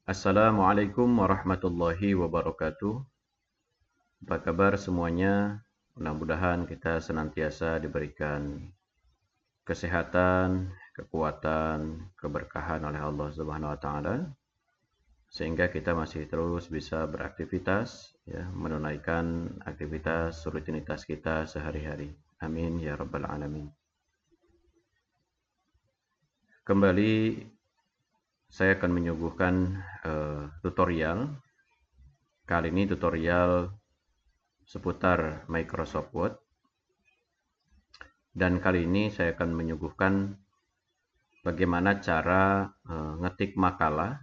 Assalamualaikum warahmatullahi wabarakatuh. Apa kabar semuanya? Mudah-mudahan kita senantiasa diberikan kesehatan, kekuatan, keberkahan oleh Allah Subhanahu wa taala sehingga kita masih terus bisa beraktivitas ya, menunaikan aktivitas rutinitas kita sehari-hari. Amin ya rabbal alamin. Kembali saya akan menyuguhkan tutorial. Kali ini tutorial seputar Microsoft Word. Dan kali ini saya akan menyuguhkan bagaimana cara ngetik makalah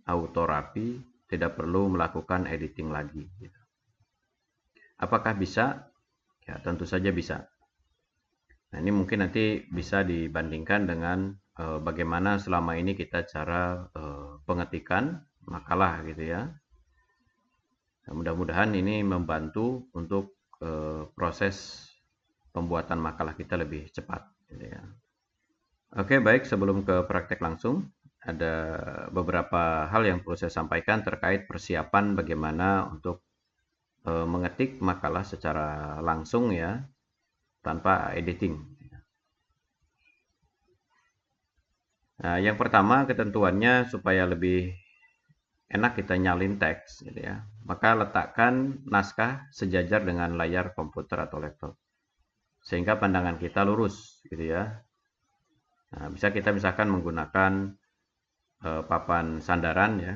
auto rapi, tidak perlu melakukan editing lagi. Apakah bisa? Ya, tentu saja bisa. Nah, ini mungkin nanti bisa dibandingkan dengan bagaimana selama ini kita cara pengetikan makalah gitu ya. Nah, mudah-mudahan ini membantu untuk proses pembuatan makalah kita lebih cepat. Gitu ya. Oke, baik. Sebelum ke praktek langsung, ada beberapa hal yang perlu saya sampaikan terkait persiapan bagaimana untuk mengetik makalah secara langsung ya, tanpa editing. Nah, yang pertama ketentuannya supaya lebih enak kita nyalin teks, gitu ya. Maka letakkan naskah sejajar dengan layar komputer atau laptop, sehingga pandangan kita lurus, gitu ya. Nah, bisa kita misalkan menggunakan papan sandaran ya,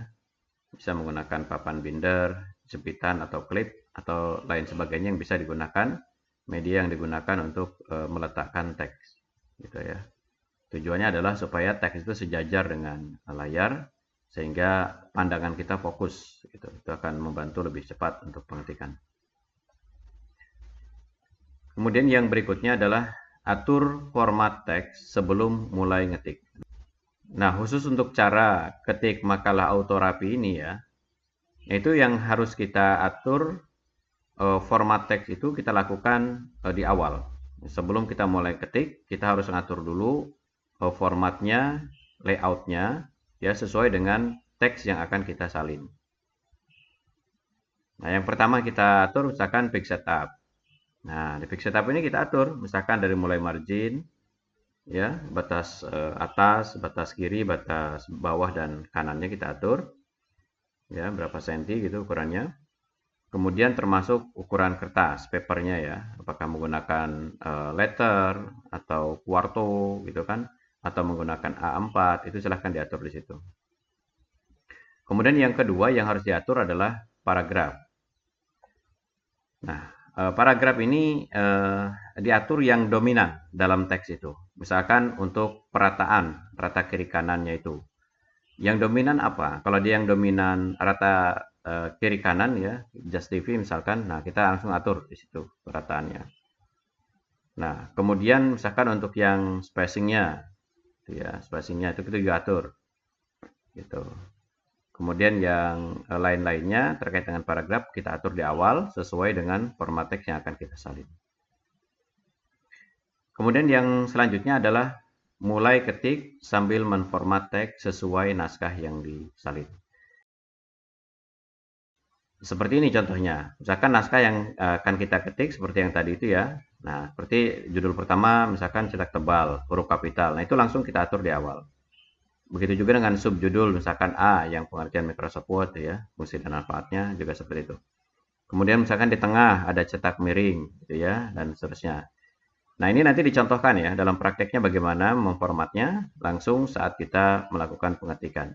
bisa menggunakan papan binder, jepitan atau klip atau lain sebagainya yang bisa digunakan, media yang digunakan untuk meletakkan teks, gitu ya. Tujuannya adalah supaya teks itu sejajar dengan layar sehingga pandangan kita fokus, gitu. Itu akan membantu lebih cepat untuk pengetikan. Kemudian yang berikutnya adalah atur format teks sebelum mulai ngetik. Nah, khusus untuk cara ketik makalah auto rapi ini ya, itu yang harus kita atur format teks itu kita lakukan di awal. Sebelum kita mulai ketik, kita harus ngatur dulu formatnya, layoutnya, ya sesuai dengan teks yang akan kita salin. Nah, yang pertama kita atur misalkan page setup. Nah, di page setup ini kita atur misalkan dari mulai margin, ya batas atas, batas kiri, batas bawah dan kanannya kita atur ya berapa senti gitu ukurannya. Kemudian termasuk ukuran kertas papernya ya, apakah menggunakan letter atau quarto gitu kan, atau menggunakan A4, itu silahkan diatur di situ. Kemudian yang kedua yang harus diatur adalah paragraf. Nah, paragraf ini diatur yang dominan dalam teks itu. Misalkan untuk perataan, rata kiri kanannya itu. Yang dominan apa? Kalau dia yang dominan rata kiri kanan ya, just TV misalkan, nah kita langsung atur di situ perataannya. Nah, kemudian misalkan untuk yang spacingnya, ya spacingnya itu kita juga atur, gitu. Kemudian yang lain-lainnya terkait dengan paragraf kita atur di awal sesuai dengan format teks yang akan kita salin. Kemudian yang selanjutnya adalah mulai ketik sambil menformat teks sesuai naskah yang disalin. Seperti ini contohnya. Misalkan naskah yang akan kita ketik seperti yang tadi itu ya. Nah, seperti judul pertama misalkan cetak tebal, huruf kapital. Nah, itu langsung kita atur di awal. Begitu juga dengan subjudul misalkan A yang pengertian Microsoft Word ya, fungsi dan manfaatnya juga seperti itu. Kemudian misalkan di tengah ada cetak miring gitu ya dan seterusnya. Nah, ini nanti dicontohkan ya dalam prakteknya bagaimana memformatnya langsung saat kita melakukan pengetikan.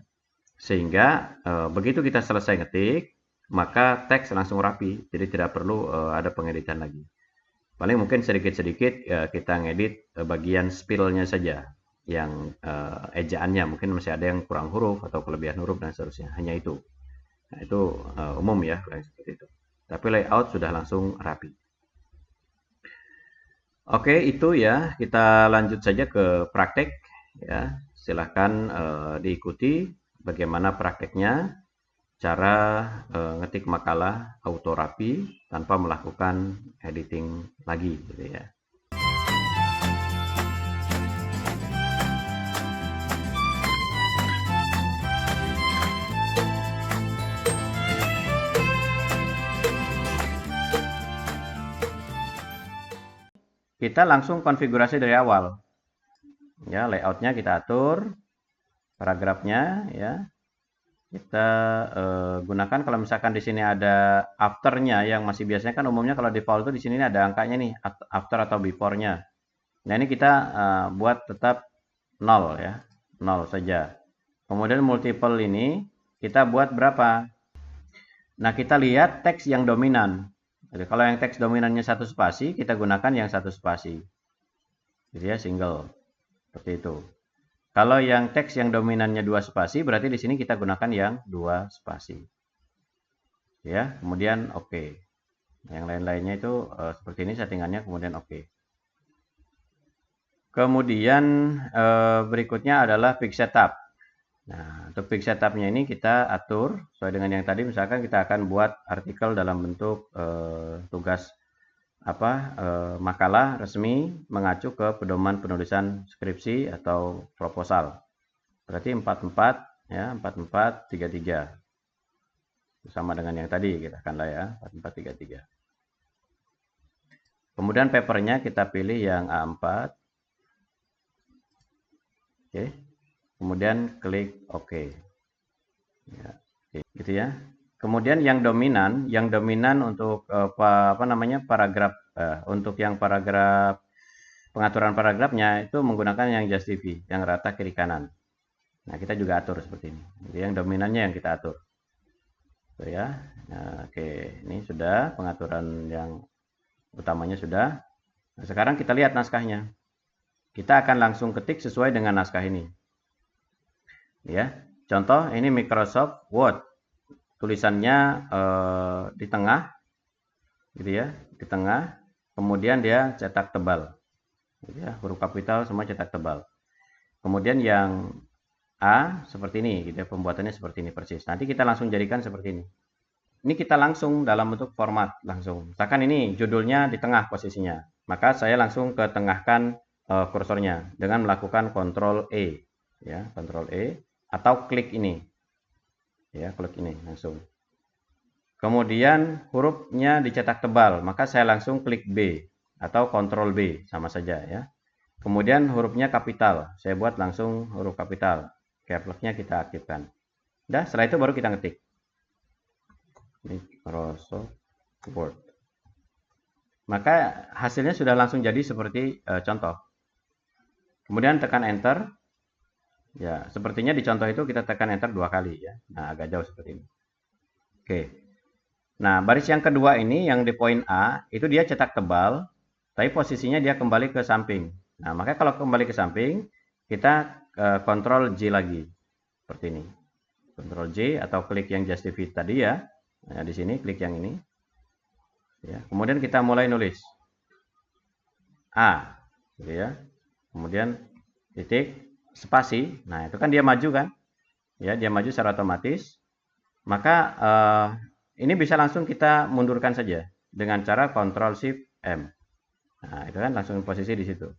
Sehingga begitu kita selesai ngetik, maka teks langsung rapi, jadi tidak perlu ada pengeditan lagi. Paling mungkin sedikit-sedikit kita ngedit bagian spellnya saja, yang ejaannya mungkin masih ada yang kurang huruf atau kelebihan huruf dan seterusnya, hanya itu. Nah, itu umum ya seperti itu. Tapi layout sudah langsung rapi. Oke, itu ya. Kita lanjut saja ke praktek ya. Silahkan diikuti bagaimana prakteknya, cara ngetik makalah auto rapi tanpa melakukan editing lagi gitu ya. kita langsung konfigurasi dari awal. Ya, layoutnya kita atur, paragrafnya ya. Kita gunakan kalau misalkan di sini ada afternya yang masih biasanya kan umumnya kalau default itu di sini ada angkanya nih, after atau before-nya. Nah, ini kita buat tetap 0 ya. 0 saja. Kemudian multiple ini kita buat berapa? Nah, kita lihat teks yang dominan. Jadi, kalau yang teks dominannya satu spasi, kita gunakan yang satu spasi. Jadi ya, single. Seperti itu. Kalau yang teks yang dominannya 2 spasi, berarti di sini kita gunakan yang 2 spasi. Ya, kemudian oke. Yang lain-lainnya itu seperti ini settingannya, kemudian oke. Kemudian berikutnya adalah page setup. Nah, untuk page setupnya ini kita atur sesuai dengan yang tadi. Misalkan kita akan buat artikel dalam bentuk tugas makalah resmi mengacu ke pedoman penulisan skripsi atau proposal. Berarti 44 ya, 4433. Sama dengan yang tadi kita akan lah ya, 4433. Kemudian papernya kita pilih yang A4. Oke. Kemudian klik OK. Ya, gitu ya. Kemudian yang dominan untuk paragraf untuk yang paragraf pengaturan paragrafnya itu menggunakan yang justify, yang rata kiri kanan. Nah, kita juga atur seperti ini. Jadi yang dominannya yang kita atur. Tuh ya. Nah, oke, ini sudah pengaturan yang utamanya sudah. Nah, sekarang kita lihat naskahnya. Kita akan langsung ketik sesuai dengan naskah ini. Ya. Contoh ini Microsoft Word. Tulisannya di tengah, gitu ya, di tengah. Kemudian dia cetak tebal, gitu ya, huruf kapital semua cetak tebal. Kemudian yang A seperti ini, gitu ya, pembuatannya seperti ini persis. Nanti kita langsung jadikan seperti ini. Ini kita langsung dalam bentuk format langsung. Misalkan ini judulnya di tengah posisinya, maka saya langsung ke tengahkan kursornya dengan melakukan Ctrl E, ya, Ctrl E, atau klik ini. Ya, klik ini langsung. Kemudian hurufnya dicetak tebal, maka saya langsung klik B atau Ctrl B, sama saja ya. Kemudian hurufnya kapital, saya buat langsung huruf kapital. Cap lock-nya kita aktifkan. Dah, setelah itu baru kita ngetik. Microsoft Word. Maka hasilnya sudah langsung jadi seperti contoh. Kemudian tekan enter. Ya, sepertinya di contoh itu kita tekan enter 2 kali ya. Nah, agak jauh seperti ini. Oke. Nah, baris yang kedua ini yang di poin A, itu dia cetak tebal, tapi posisinya dia kembali ke samping. Nah, makanya kalau kembali ke samping, kita Ctrl J lagi. Seperti ini. Ctrl J atau klik yang justify tadi ya. Nah, di sini klik yang ini. Ya, kemudian kita mulai nulis. A. Gitu ya. Kemudian titik spasi. Nah, itu kan dia maju kan? Ya, dia maju secara otomatis. Maka ini bisa langsung kita mundurkan saja dengan cara Ctrl Shift M. Nah, itu kan langsung posisi di situ.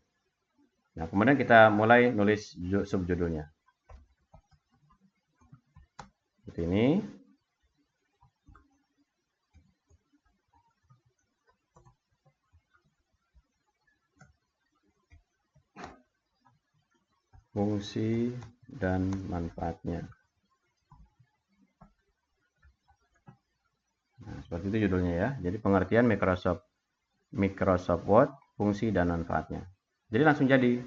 Nah, kemudian kita mulai nulis subjudulnya. Seperti ini. Fungsi dan manfaatnya. Nah, seperti itu judulnya ya. Jadi pengertian Microsoft Word, fungsi dan manfaatnya. Jadi langsung jadi.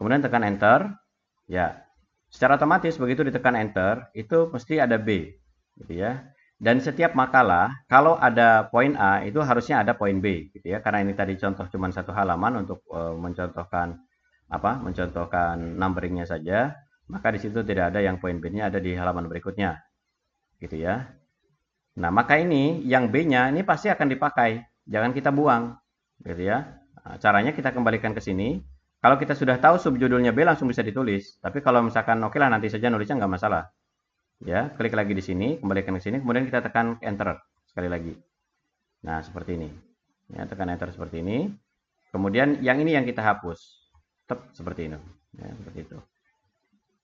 Kemudian tekan enter. Ya. Secara otomatis begitu ditekan enter, itu mesti ada B, gitu ya. Dan setiap makalah kalau ada poin A itu harusnya ada poin B, gitu ya. Karena ini tadi contoh cuma satu halaman untuk mencontohkan numberingnya saja, maka di situ tidak ada yang poin B-nya ada di halaman berikutnya, gitu ya. Nah, maka ini yang B-nya ini pasti akan dipakai, jangan kita buang, gitu ya. Nah, caranya kita kembalikan ke sini. Kalau kita sudah tahu subjudulnya B langsung bisa ditulis, tapi kalau misalkan oke lah nanti saja nulisnya nggak masalah. Ya, klik lagi di sini, kembalikan ke sini, kemudian kita tekan enter sekali lagi. Nah, seperti ini. Ya, tekan enter seperti ini. Kemudian yang ini yang kita hapus. Seperti ini. Ya, seperti itu.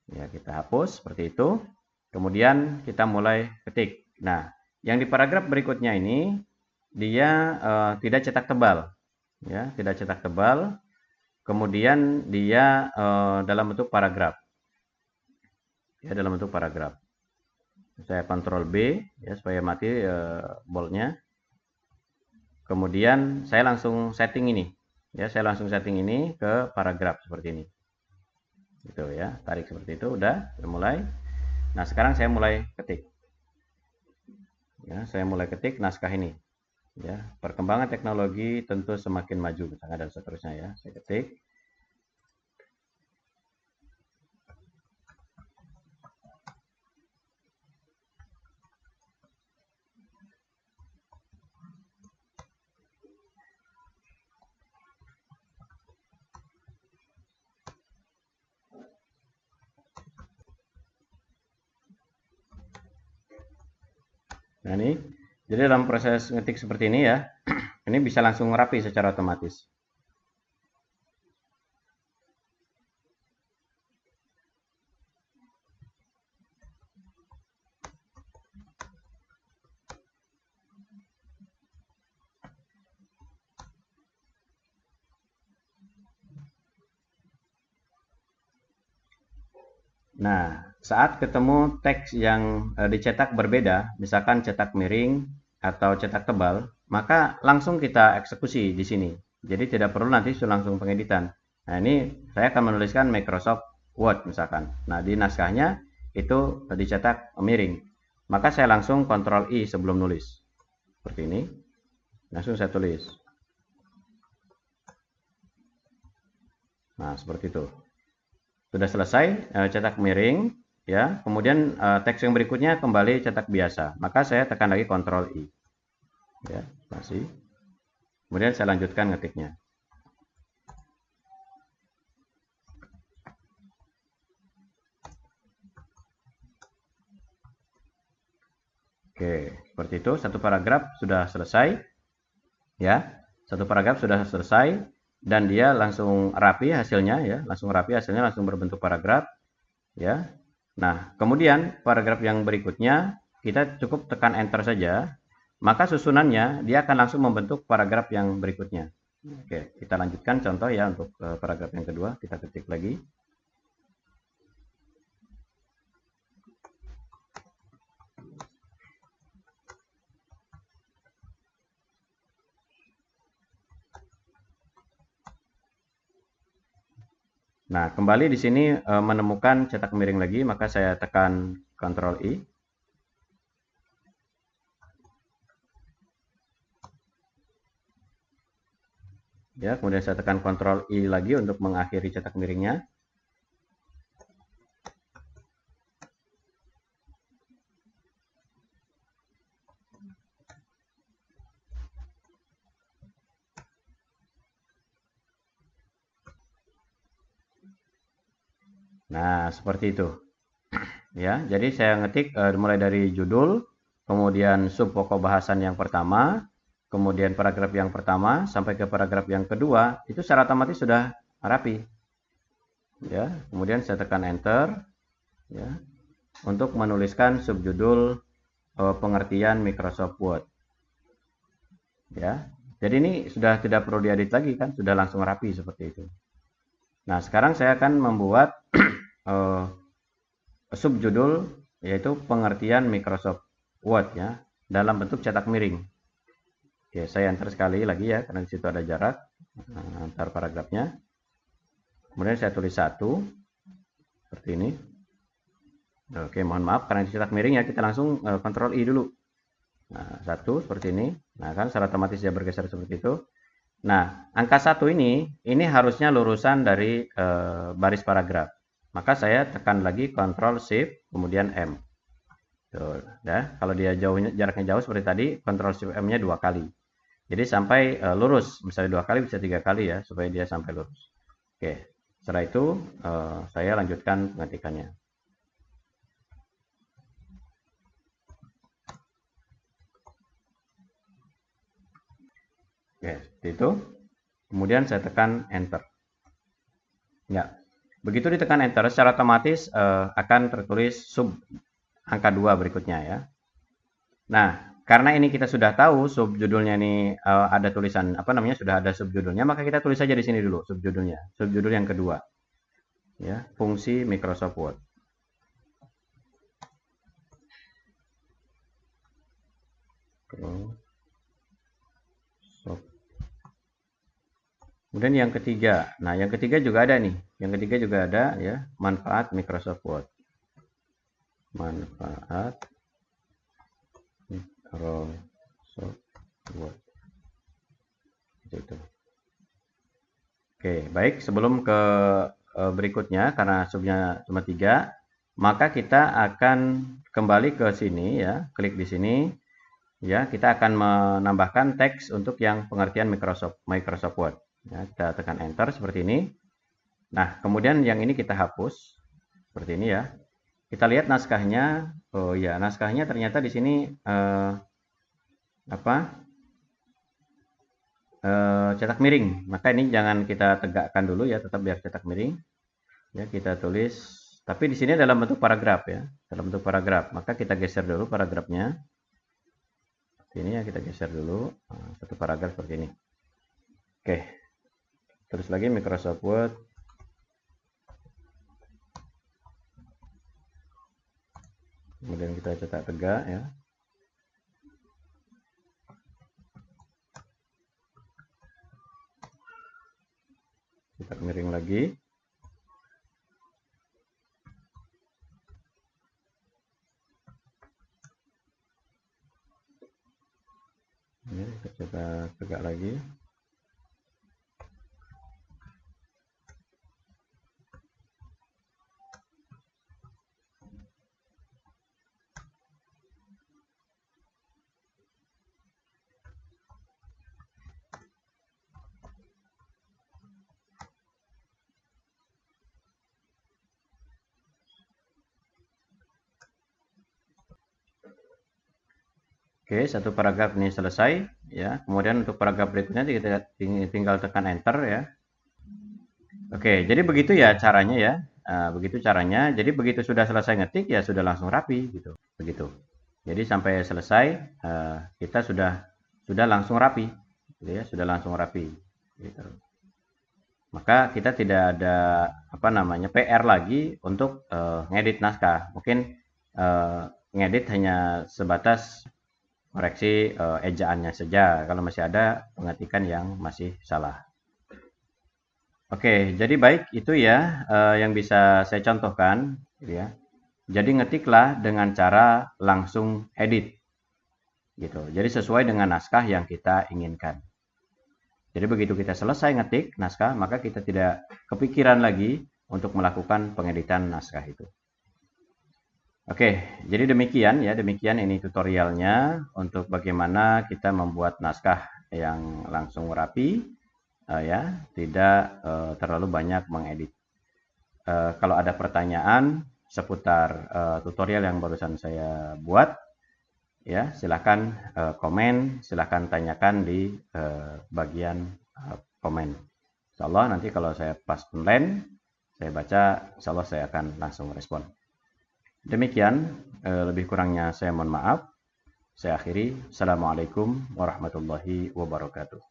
Ya, kita hapus seperti itu. Kemudian kita mulai ketik. Nah, yang di paragraf berikutnya ini dia tidak cetak tebal, ya, tidak cetak tebal. Kemudian dia dalam bentuk paragraf, ya, dalam bentuk paragraf. Saya Ctrl B, ya, supaya mati boldnya. Kemudian saya langsung setting ini, ya, saya langsung setting ini ke paragraf seperti ini, gitu ya, tarik seperti itu, udah mulai. Nah sekarang saya mulai ketik, ya, saya mulai ketik naskah ini, ya, perkembangan teknologi tentu semakin maju, misalnya, dan seterusnya, ya, saya ketik. Nah ini, jadi dalam proses ngetik seperti ini, ya, ini bisa langsung rapi secara otomatis. Nah, saat ketemu teks yang dicetak berbeda, misalkan cetak miring atau cetak tebal, maka langsung kita eksekusi di sini. Jadi tidak perlu nanti langsung pengeditan. Nah, ini saya akan menuliskan Microsoft Word misalkan. Nah, di naskahnya itu dicetak miring. Maka saya langsung Ctrl I sebelum nulis. Seperti ini. Langsung saya tulis. Nah, seperti itu. Sudah selesai cetak miring, ya. Kemudian teks yang berikutnya kembali cetak biasa. Maka saya tekan lagi Ctrl I. Ya, masih. Kemudian saya lanjutkan ngetiknya. Oke, seperti itu. Satu paragraf sudah selesai, ya. Satu paragraf sudah selesai dan dia langsung rapi hasilnya, ya. Langsung rapi hasilnya, langsung berbentuk paragraf, ya. Nah, kemudian paragraf yang berikutnya kita cukup tekan enter saja, maka susunannya dia akan langsung membentuk paragraf yang berikutnya. Oke, kita lanjutkan contoh, ya, untuk paragraf yang kedua. Kita ketik lagi. Nah, kembali di sini menemukan cetak miring lagi, maka saya tekan Ctrl I. Ya, kemudian saya tekan Ctrl I lagi untuk mengakhiri cetak miringnya. Nah, seperti itu. Ya, jadi saya ngetik mulai dari judul, kemudian sub pokok bahasan yang pertama, kemudian paragraf yang pertama sampai ke paragraf yang kedua, itu secara otomatis sudah rapi. Ya, kemudian saya tekan enter, ya, untuk menuliskan subjudul pengertian Microsoft Word. Ya, jadi ini sudah tidak perlu diedit lagi, kan, sudah langsung rapi seperti itu. Nah, sekarang saya akan membuat subjudul, yaitu pengertian Microsoft Word, ya, dalam bentuk cetak miring. Oke, saya enter sekali lagi, ya, karena di situ ada jarak antar paragrafnya. Kemudian saya tulis 1 seperti ini. Oke, mohon maaf karena dicetak miring, ya, kita langsung Ctrl I dulu. Nah, 1 seperti ini. Nah, kan secara otomatis dia bergeser seperti itu. Nah, angka 1 ini harusnya lurusan dari baris paragraf. Maka saya tekan lagi Ctrl Shift kemudian M. Tuh, ya. Kalau dia jaraknya jauh seperti tadi, Ctrl Shift M-nya 2 kali. Jadi sampai lurus, misalnya 2 kali bisa 3 kali, ya, supaya dia sampai lurus. Oke, setelah itu saya lanjutkan pengetikannya. Oke, seperti itu. Kemudian saya tekan enter. Ya, begitu ditekan enter, secara otomatis akan tertulis sub angka 2 berikutnya, ya. Nah, karena ini kita sudah tahu subjudulnya ini ada tulisan apa namanya, sudah ada subjudulnya, maka kita tulis saja di sini dulu subjudulnya. Subjudul yang kedua, ya, fungsi Microsoft Word. Kemudian yang ketiga, nah yang ketiga juga ada nih, yang ketiga juga ada ya, manfaat Microsoft Word. Manfaat Microsoft Word. Itu. Oke, baik. Sebelum ke berikutnya, karena subnya cuma 3, maka kita akan kembali ke sini ya, klik di sini. Ya, kita akan menambahkan teks untuk yang pengertian Microsoft Word. Ya, kita tekan Enter seperti ini. Nah, kemudian yang ini kita hapus seperti ini ya. Kita lihat naskahnya. Oh ya, naskahnya ternyata di sini cetak miring. Maka ini jangan kita tegakkan dulu ya, tetap biar cetak miring. Ya, kita tulis. Tapi di sini dalam bentuk paragraf ya, dalam bentuk paragraf. Maka kita geser dulu paragrafnya. Ini ya, kita geser dulu satu paragraf seperti ini. Oke, terus lagi Microsoft Word. Kemudian kita cetak tegak ya. Cetak miring lagi. Ini kita cetak tegak lagi. Oke, satu paragraf ini selesai ya. Kemudian untuk paragraf berikutnya kita tinggal tekan Enter ya. Oke, jadi begitu ya caranya ya. Begitu caranya. Jadi begitu sudah selesai ngetik ya sudah langsung rapi gitu. Begitu. Jadi sampai selesai kita sudah langsung rapi, gitu ya. Sudah langsung rapi. Gitu. Maka kita tidak ada apa namanya PR lagi untuk ngedit naskah. Mungkin ngedit hanya sebatas koreksi ejaannya saja kalau masih ada pengetikan yang masih salah. Oke, jadi baik itu ya yang bisa saya contohkan, gitu ya. Jadi ngetiklah dengan cara langsung edit, gitu. Jadi sesuai dengan naskah yang kita inginkan. Jadi begitu kita selesai ngetik naskah, maka kita tidak kepikiran lagi untuk melakukan pengeditan naskah itu. Oke, jadi demikian ya, demikian ini tutorialnya untuk bagaimana kita membuat naskah yang langsung rapi. Ya, tidak terlalu banyak mengedit. Kalau ada pertanyaan seputar tutorial yang barusan saya buat, ya silakan komen, silakan tanyakan di bagian komen. Insyaallah nanti kalau saya pas online, saya baca, insyaallah saya akan langsung respon. Demikian, lebih kurangnya saya mohon maaf. Saya akhiri. Assalamualaikum warahmatullahi wabarakatuh.